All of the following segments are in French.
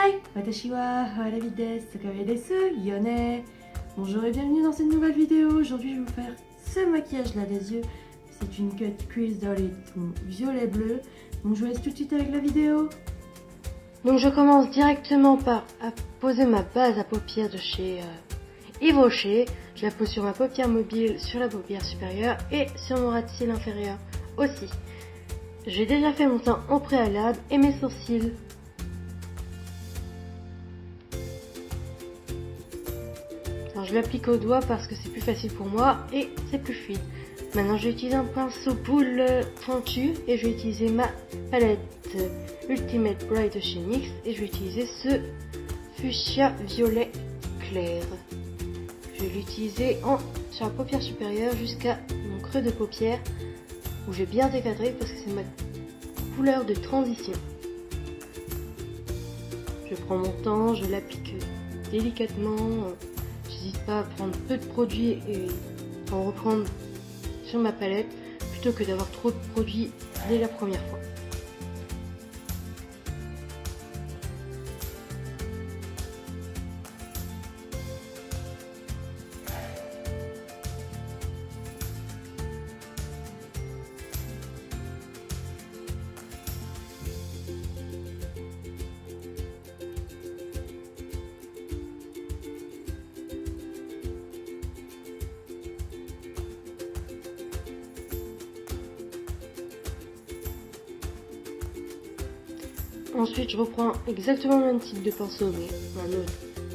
Hi, watashi wa Harabi desu, Sakae desu, Yone. Bonjour et bienvenue dans cette nouvelle vidéo. Aujourd'hui, je vais vous faire ce maquillage-là des yeux. C'est une cut crease dans les tons violet-bleu. Donc, je vous laisse tout de suite avec la vidéo. Donc, je commence directement par poser ma base à paupières de chez Yves Rocher. Je la pose sur ma paupière mobile, sur la paupière supérieure et sur mon ras de cils inférieur aussi. J'ai déjà fait mon teint en préalable et mes sourcils. Alors, je l'applique au doigt parce que c'est plus facile pour moi et c'est plus fluide. Maintenant, je vais utiliser un pinceau boule pointu et je vais utiliser ma palette Ultimate Bright de chez NYX et je vais utiliser ce fuchsia violet clair. Je vais l'utiliser sur la paupière supérieure jusqu'à mon creux de paupière où je vais bien décadrer parce que c'est ma couleur de transition. Je prends mon temps, je l'applique délicatement. J'hésite pas à prendre peu de produits et en reprendre sur ma palette plutôt que d'avoir trop de produits dès la première fois. Ensuite, je reprends exactement le même type de pinceau, mais un autre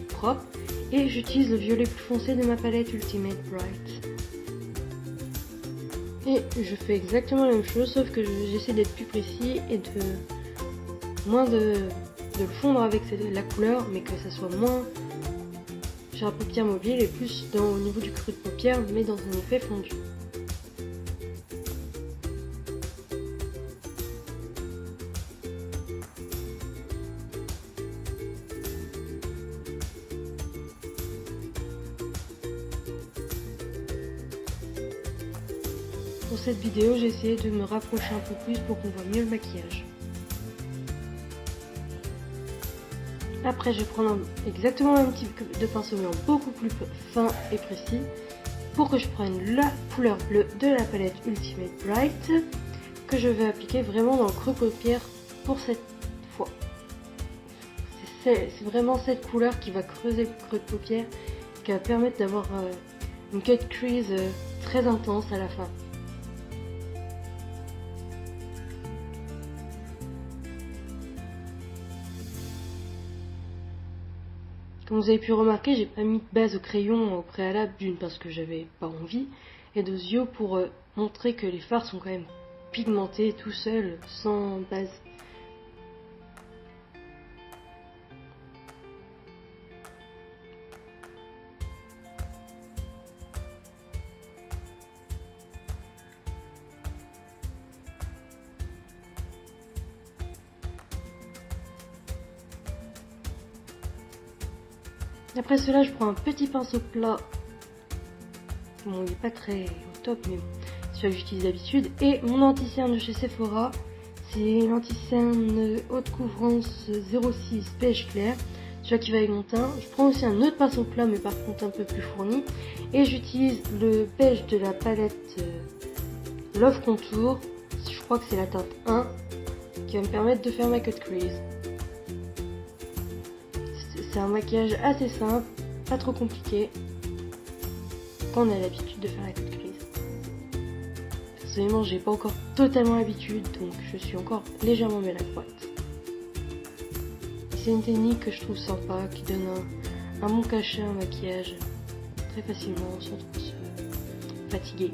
propre, et j'utilise le violet plus foncé de ma palette Ultimate Bright. Et je fais exactement la même chose, sauf que j'essaie d'être plus précis et moins de le fondre avec la couleur, mais que ça soit moins sur la paupière mobile et plus au niveau du creux de paupière, mais dans un effet fondu. Pour cette vidéo, j'ai essayé de me rapprocher un peu plus pour qu'on voit mieux le maquillage. Après, je vais prendre exactement le même type de pinceau, mais en beaucoup plus fin et précis, pour que je prenne la couleur bleue de la palette Ultimate Bright, que je vais appliquer vraiment dans le creux paupière pour cette fois. C'est vraiment cette couleur qui va creuser le creux de paupière, qui va permettre d'avoir une cut crease très intense à la fin. Comme vous avez pu remarquer, j'ai pas mis de base au crayon au préalable, d'une parce que j'avais pas envie, et de yeux pour montrer que les fards sont quand même pigmentés tout seuls, sans base. Après cela, je prends un petit pinceau plat. Bon, il n'est pas très au top, mais celui que j'utilise d'habitude. Et mon anti-cerne de chez Sephora, c'est l'anti-cerne haute couvrance 06 beige clair. Celui qui va avec mon teint. Je prends aussi un autre pinceau plat, mais par contre un peu plus fourni. Et j'utilise le beige de la palette Love Contour. Je crois que c'est la teinte 1, qui va me permettre de faire ma cut crease. C'est un maquillage assez simple, pas trop compliqué, quand on a l'habitude de faire la cut crease. Personnellement, j'ai pas encore totalement l'habitude, donc je suis encore légèrement maladroite. C'est une technique que je trouve sympa, qui donne un bon cachet à un maquillage très facilement, sans trop se fatiguer.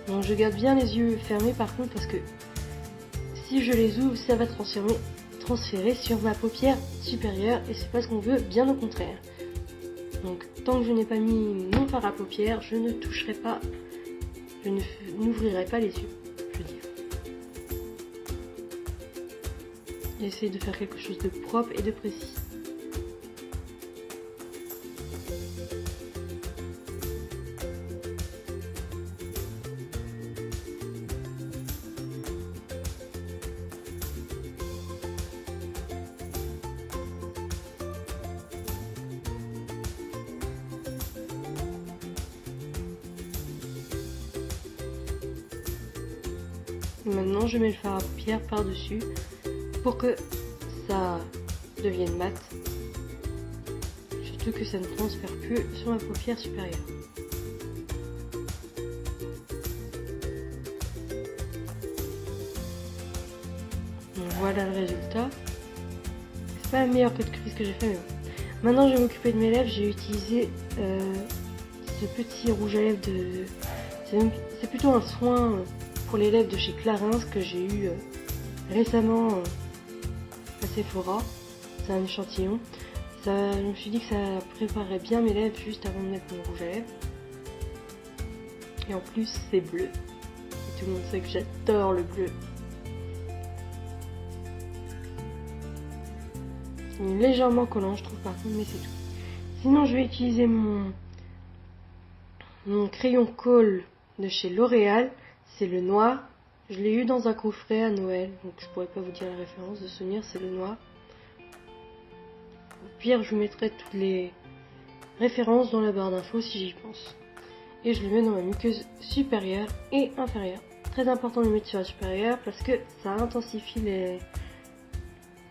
Donc je garde bien les yeux fermés par contre parce que si je les ouvre, ça va transférer sur ma paupière supérieure et c'est pas ce qu'on veut, bien au contraire. Donc tant que je n'ai pas mis mon fard à paupières, je ne toucherai pas, je n'ouvrirai pas les yeux, je veux dire. J'essaie de faire quelque chose de propre et de précis. Maintenant, je mets le fard à paupières par-dessus pour que ça devienne mat. Surtout que ça ne transfère plus sur ma paupière supérieure. Donc voilà le résultat. C'est pas la meilleure cut crease que j'ai fait, mais bon. Maintenant, je vais m'occuper de mes lèvres. J'ai utilisé ce petit rouge à lèvres de... C'est plutôt un soin pour les lèvres de chez Clarins que j'ai eu récemment à Sephora. C'est un échantillon. Ça, je me suis dit que ça préparerait bien mes lèvres juste avant de mettre mon rouge à lèvres. Et en plus, c'est bleu. Et tout le monde sait que j'adore le bleu. Il est légèrement collant, je trouve, par contre, mais c'est tout. Sinon, je vais utiliser mon crayon colle de chez L'Oréal. C'est le noir. Je l'ai eu dans un coffret à Noël, donc je pourrais pas vous dire la référence de souvenir, c'est le noir. Au pire, je vous mettrai toutes les références dans la barre d'infos si j'y pense. Et je le mets dans ma muqueuse supérieure et inférieure. Très important de le mettre sur la supérieure parce que ça intensifie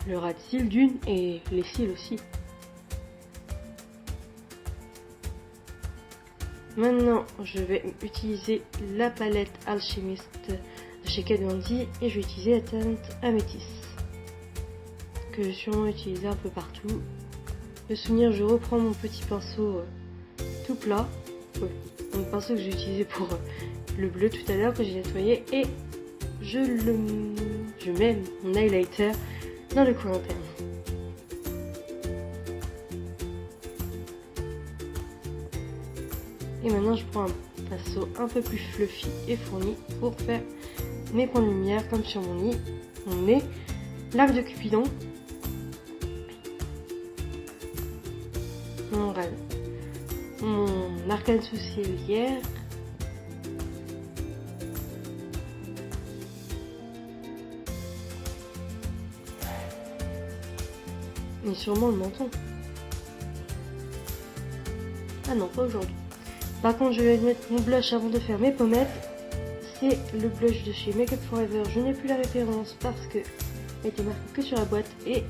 le ras de cils d'une et les cils aussi. Maintenant, je vais utiliser la palette Alchemist de chez Kat Von D et je vais utiliser la teinte Améthyste que je vais sûrement utiliser un peu partout. Le souvenir, je reprends mon petit pinceau tout plat, mon pinceau que j'ai utilisé pour le bleu tout à l'heure que j'ai nettoyé, et je mets mon highlighter dans le coin interne. Et maintenant je prends un pinceau un peu plus fluffy et fourni pour faire mes points de lumière comme sur mon nez, l'arc de Cupidon, mon arcane sourcilière, et sûrement le menton. Ah non, pas aujourd'hui. Par contre, je vais mettre mon blush avant de faire mes pommettes. C'est le blush de chez Make Up For Ever. Je n'ai plus la référence parce que elle était marquée que sur la boîte. Et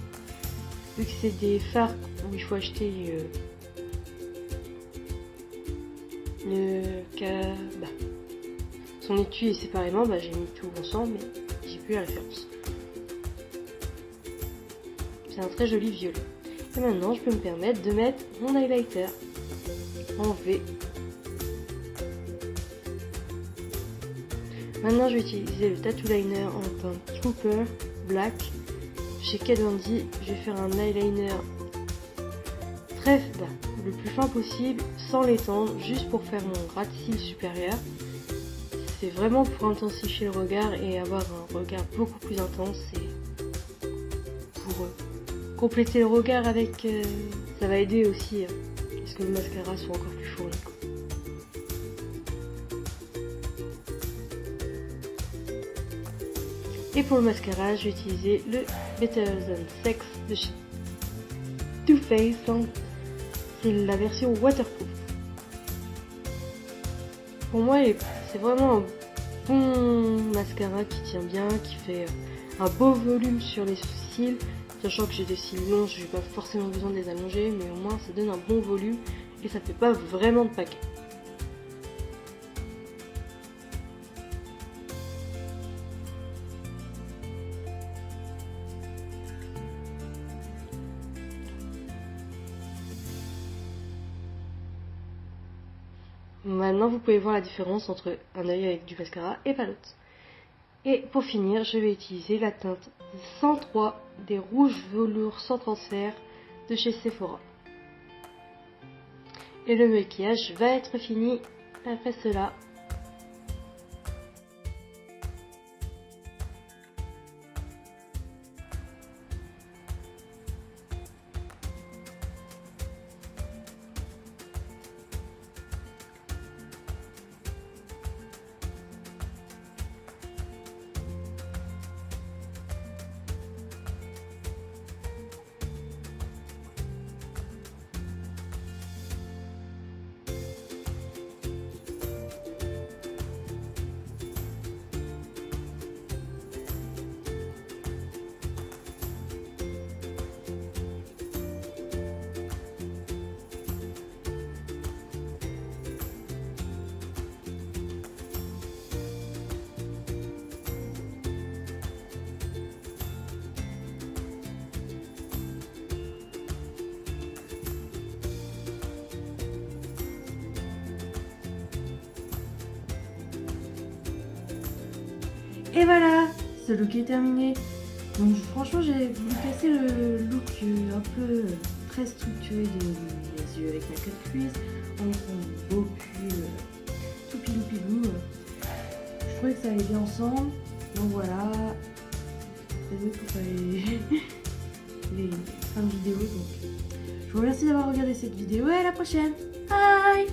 vu que c'est des fards où il faut acheter son étui séparément, j'ai mis tout ensemble, mais j'ai plus la référence. C'est un très joli violet. Et maintenant, je peux me permettre de mettre mon highlighter en V. Maintenant, je vais utiliser le Tattoo Liner en teinte Trooper Black chez Kat Von D. Je vais faire un eyeliner très le plus fin possible, sans l'étendre, juste pour faire mon ras de cils supérieur. C'est vraiment pour intensifier le regard et avoir un regard beaucoup plus intense, et pour compléter le regard avec... ça va aider aussi à ce que le mascara soit encore plus fourni. Et pour le mascara, je vais utiliser le Better Than Sex de chez Too Faced. C'est la version waterproof. Pour moi, c'est vraiment un bon mascara qui tient bien, qui fait un beau volume sur les cils. Sachant que j'ai des cils longs, je n'ai pas forcément besoin de les allonger, mais au moins ça donne un bon volume et ça fait pas vraiment de paquet. Maintenant, vous pouvez voir la différence entre un œil avec du mascara et pas l'autre. Et pour finir, je vais utiliser la teinte 103 des rouges velours sans transfert de chez Sephora. Et le maquillage va être fini après cela. Et voilà, ce look est terminé. Donc franchement j'ai voulu casser le look un peu très structuré de mes yeux avec ma cut crease. On prend beau pull tout pilou pilou. Je trouvais que ça allait bien ensemble. Donc voilà. Désolée pour les fins de vidéo. Donc je vous remercie d'avoir regardé cette vidéo et à la prochaine. Bye.